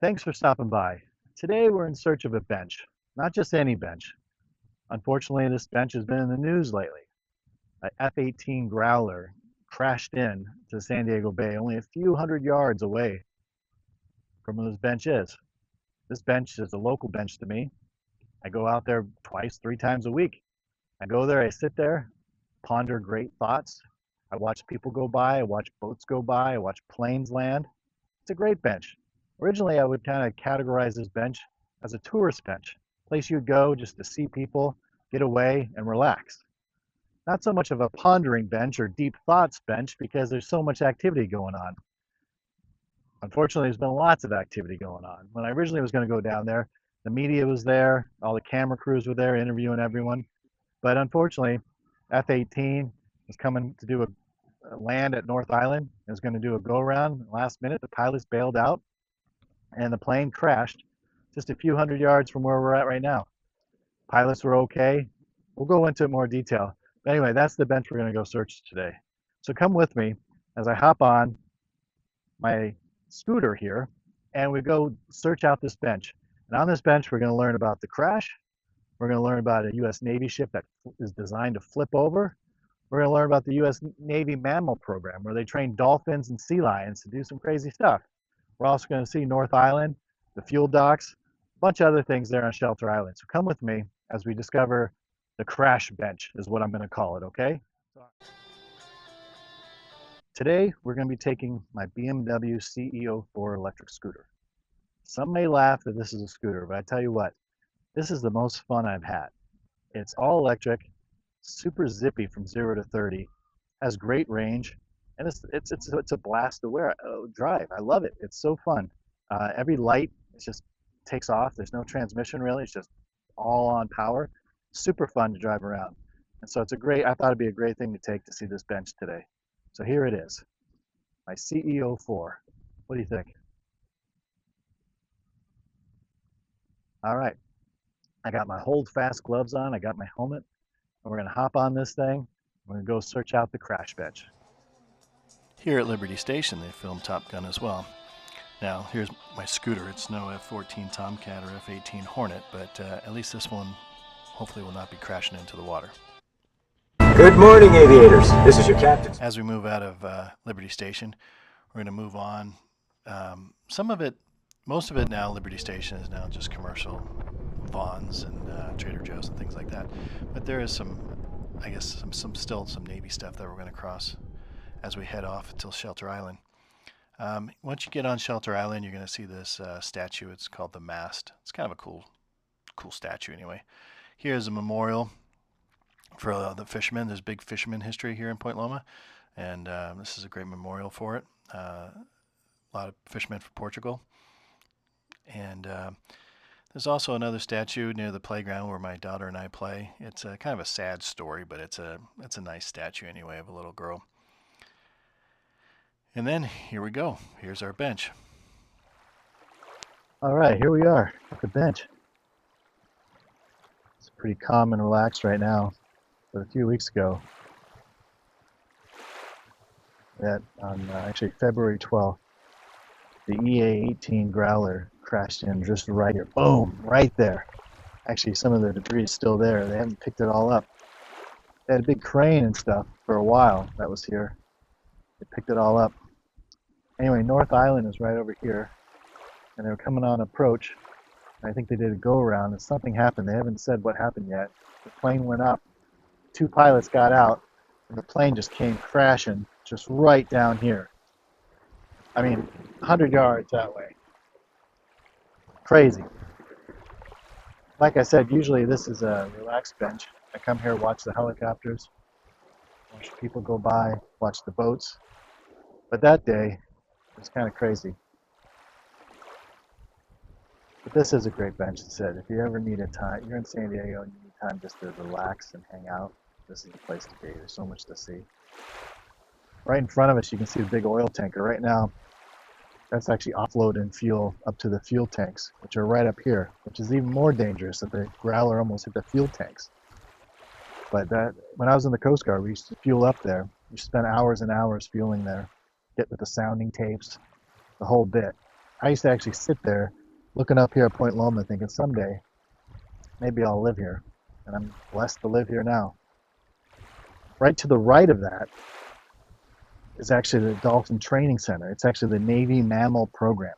Thanks for stopping by. Today we're in search of a bench, not just any bench. Unfortunately, this bench has been in the news lately. An F-18 Growler crashed in to San Diego Bay, only a few hundred yards away from where this bench is. This bench is a local bench to me. I go out there twice, 3 times a week. I go there, I sit there, ponder great thoughts. I watch people go by, I watch boats go by, I watch planes land. It's a great bench. Originally, I would kind of categorize this bench as a tourist bench, place you'd go just to see people, get away, and relax. Not so much of a pondering bench or deep thoughts bench because there's so much activity going on. Unfortunately, there's been lots of activity going on. When I originally was going to go down there, the media was there, all the camera crews were there interviewing everyone. But unfortunately, F-18 was coming to do a land at North Island. It was going to do a go around. Last minute, the pilots bailed out and the plane crashed just a few hundred yards from where we're at right now. Pilots were okay. We'll go into more detail. But anyway, that's the bench we're going to go search today. So come with me as I hop on my scooter here and we go search out this bench. And on this bench, we're going to learn about the crash. We're going to learn about a U.S. Navy ship that is designed to flip over. We're going to learn about the U.S. Navy mammal program where they train dolphins and sea lions to do some crazy stuff. We're also going to see North Island, the fuel docks, a bunch of other things there on Shelter Island. So come with me as we discover the crash bench is what I'm going to call it, okay? Today, we're going to be taking my BMW CEO4 electric scooter. Some may laugh that this is a scooter, but I tell you what, this is the most fun I've had. It's all electric, super zippy from 0 to 30, has great range, and it's a blast to drive. I love it. It's so fun. Every light, it just takes off. There's no transmission really. It's just all on power. Super fun to drive around. And so I thought it'd be a great thing to take to see this bench today. So here it is, my CEO4. What do you think? All right. I got my hold fast gloves on. I got my helmet. And we're going to hop on this thing. We're going to go search out the crash bench. Here at Liberty Station, they filmed Top Gun as well. Now, here's my scooter. It's no F-14 Tomcat or F-18 Hornet, but at least this one hopefully will not be crashing into the water. Good morning, aviators. This is your captain. As we move out of Liberty Station, we're going to move on. Most of it now, Liberty Station is now just commercial, Vons and Trader Joe's and things like that. But there is some still some Navy stuff that we're going to cross as we head off until Shelter Island. Once you get on Shelter Island, you're going to see this statue. It's called the Mast. It's kind of a cool statue anyway. Here's a memorial for the fishermen. There's big fisherman history here in Point Loma, and this is a great memorial for it. A lot of fishermen from Portugal. And there's also another statue near the playground where my daughter and I play. It's kind of a sad story, but it's a nice statue anyway of a little girl. And then here we go. Here's our bench. All right, here we are at the bench. It's pretty calm and relaxed right now. But a few weeks ago, on actually February 12th, the EA-18 Growler crashed in just right here. Boom, right there. Actually, some of the debris is still there. They haven't picked it all up. They had a big crane and stuff for a while that was here. They picked it all up. Anyway, North Island is right over here, and they were coming on approach. I think they did a go-around, and something happened. They haven't said what happened yet. The plane went up. 2 pilots got out, and the plane just came crashing just right down here. I mean, 100 yards that way. Crazy. Like I said, usually this is a relaxed bench. I come here, watch the helicopters, watch people go by, watch the boats. But that day, it was kind of crazy. But this is a great bench, I said. If you ever need a time, you're in San Diego and you need time just to relax and hang out, this is the place to be. There's so much to see. Right in front of us, you can see the big oil tanker. Right now, that's actually offloading fuel up to the fuel tanks, which are right up here, which is even more dangerous that the Growler almost hit the fuel tanks. But when I was in the Coast Guard, we used to fuel up there. We spent hours and hours fueling there, get with the sounding tapes, the whole bit. I used to actually sit there looking up here at Point Loma thinking someday maybe I'll live here. And I'm blessed to live here now. Right to the right of that is actually the Dolphin Training Center. It's actually the Navy Mammal Program.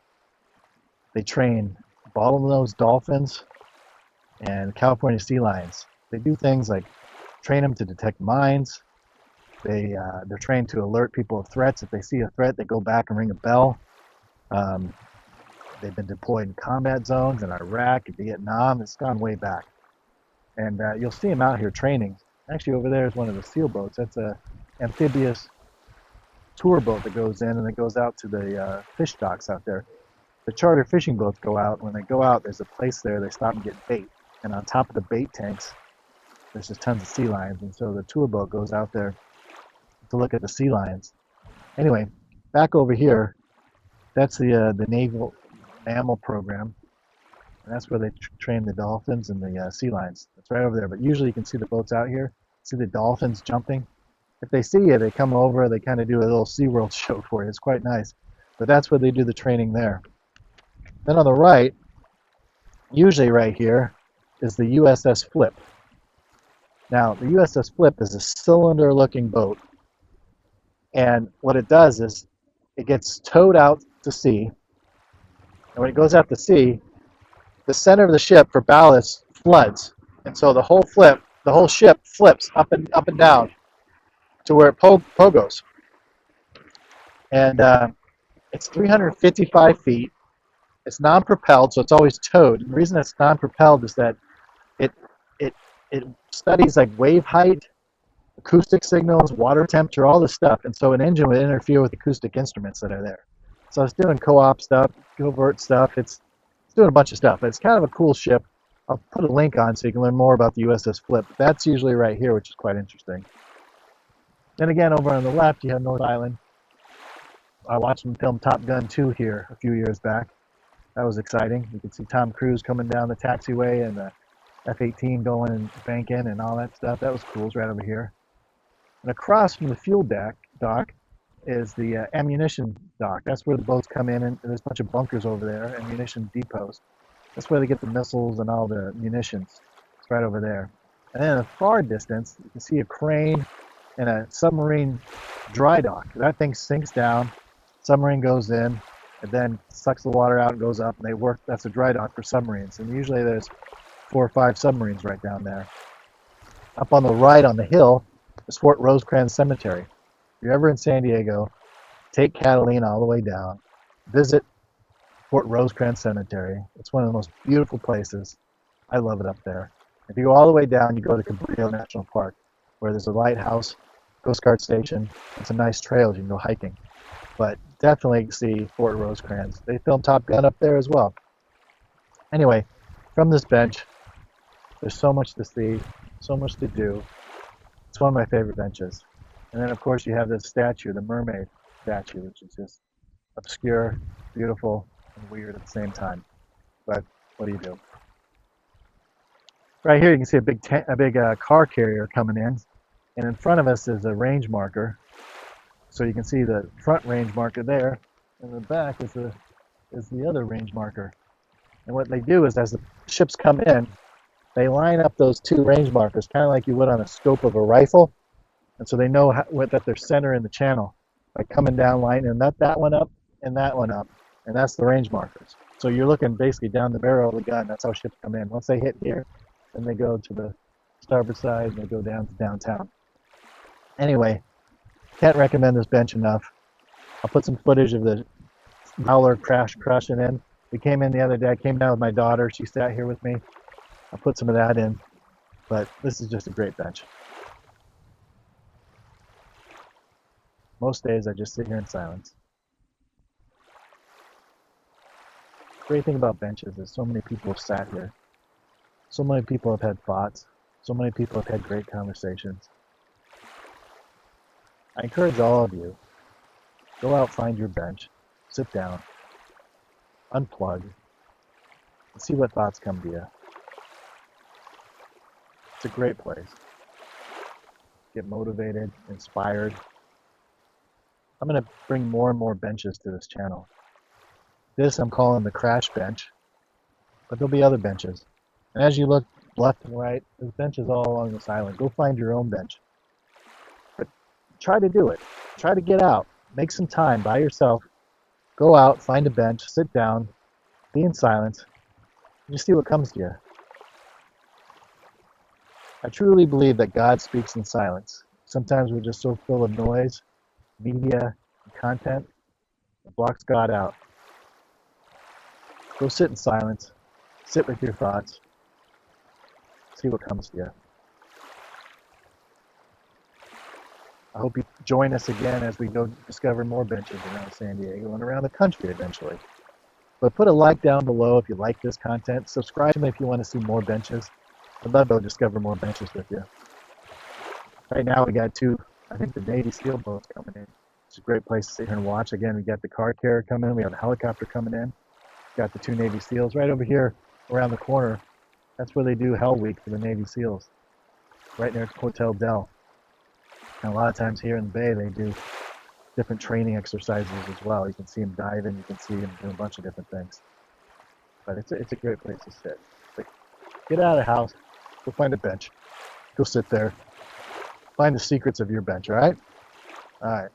They train bottlenose dolphins and California sea lions. They do things like train them to detect mines. They're trained to alert people of threats. If they see a threat, they go back and ring a bell. Um, they've been deployed in combat zones in Iraq, Vietnam. It's gone way back. And you'll see them out here training. Actually, over there is one of the seal boats. That's a amphibious tour boat that goes in and it goes out to the fish docks out there. The charter fishing boats go out. When they go out, there's a place there they stop and get bait. And on top of the bait tanks, there's just tons of sea lions. And so the tour boat goes out there to look at the sea lions. Anyway, back over here, that's the Naval Mammal Program. And that's where they train the dolphins and the sea lions. It's right over there. But usually you can see the boats out here. See the dolphins jumping. If they see you, they come over. They kind of do a little SeaWorld show for you. It's quite nice. But that's where they do the training there. Then on the right, usually right here, is the USS Flip. Now, the USS Flip is a cylinder-looking boat. And what it does is it gets towed out to sea. And when it goes out to sea, the center of the ship for ballast floods. And so the whole ship flips up and down to where it pogos. And it's 355 feet. It's non-propelled, so it's always towed. And the reason it's non-propelled is that it studies like wave height, acoustic signals, water temperature, all this stuff. And so an engine would interfere with acoustic instruments that are there. So it's doing co-op stuff, covert stuff. It's doing a bunch of stuff. It's kind of a cool ship. I'll put a link on so you can learn more about the USS Flip. That's usually right here, which is quite interesting. Then again, over on the left, you have North Island. I watched them film Top Gun 2 here a few years back. That was exciting. You could see Tom Cruise coming down the taxiway and the F-18 going and banking and all that stuff. That was cool. It's right over here. And across from the fuel dock is the ammunition dock. That's where the boats come in, and there's a bunch of bunkers over there, ammunition depots. That's where they get the missiles and all the munitions. It's right over there. And then in the far distance, you can see a crane and a submarine dry dock. That thing sinks down, submarine goes in, and then sucks the water out and goes up, and they work. That's a dry dock for submarines. And usually there's 4 or 5 submarines right down there. Up on the right on the hill is Fort Rosecrans Cemetery. If you're ever in San Diego, take Catalina all the way down, visit Fort Rosecrans Cemetery. It's one of the most beautiful places. I love it up there. If you go all the way down, you go to Cabrillo National Park, where there's a lighthouse, Coast Guard station, and some nice trails you can go hiking. But definitely see Fort Rosecrans. They filmed Top Gun up there as well. Anyway, from this bench, there's so much to see, so much to do. It's one of my favorite benches. And then, of course, you have this statue, the mermaid statue, which is just obscure, beautiful, and weird at the same time. But what do you do? Right here, you can see a big car carrier coming in. And in front of us is a range marker. So you can see the front range marker there. And the back is the other range marker. And what they do is, as the ships come in, they line up those 2 range markers, kind of like you would on a scope of a rifle. And so they know that they're center in the channel by coming down, lining that one up and that one up. And that's the range markers. So you're looking basically down the barrel of the gun. That's how ships come in. Once they hit here, then they go to the starboard side and they go down to downtown. Anyway, can't recommend this bench enough. I'll put some footage of the Howler crashing in. We came in the other day. I came down with my daughter. She sat here with me. I'll put some of that in. But this is just a great bench. Most days I just sit here in silence. The great thing about benches is so many people have sat here. So many people have had thoughts. So many people have had great conversations. I encourage all of you, go out, find your bench, sit down, unplug, and see what thoughts come to you. It's a great place. Get motivated, inspired. I'm going to bring more and more benches to this channel. This I'm calling the crash bench, but there'll be other benches. And as you look left and right, there's benches all along this island. Go find your own bench. But try to do it. Try to get out. Make some time by yourself. Go out, find a bench, sit down, be in silence, and just see what comes to you. I truly believe that God speaks in silence. Sometimes we're just so full of noise, media, and content, it blocks God out. Go sit in silence, sit with your thoughts, see what comes to you. I hope you join us again as we go discover more benches around San Diego and around the country eventually. But put a like down below if you like this content. Subscribe to me if you want to see more benches. I'd love to discover more benches with you. Right now we got two, I think the Navy SEAL boats coming in. It's a great place to sit here and watch. Again, we got the car carrier coming in. We have a helicopter coming in. Got the two Navy SEALs right over here around the corner. That's where they do Hell Week for the Navy SEALs, right near Hotel Del. And a lot of times here in the Bay, they do different training exercises as well. You can see them diving, you can see them doing a bunch of different things. But it's a great place to sit. But get out of the house, go find a bench, go sit there, find the secrets of your bench, all right? All right.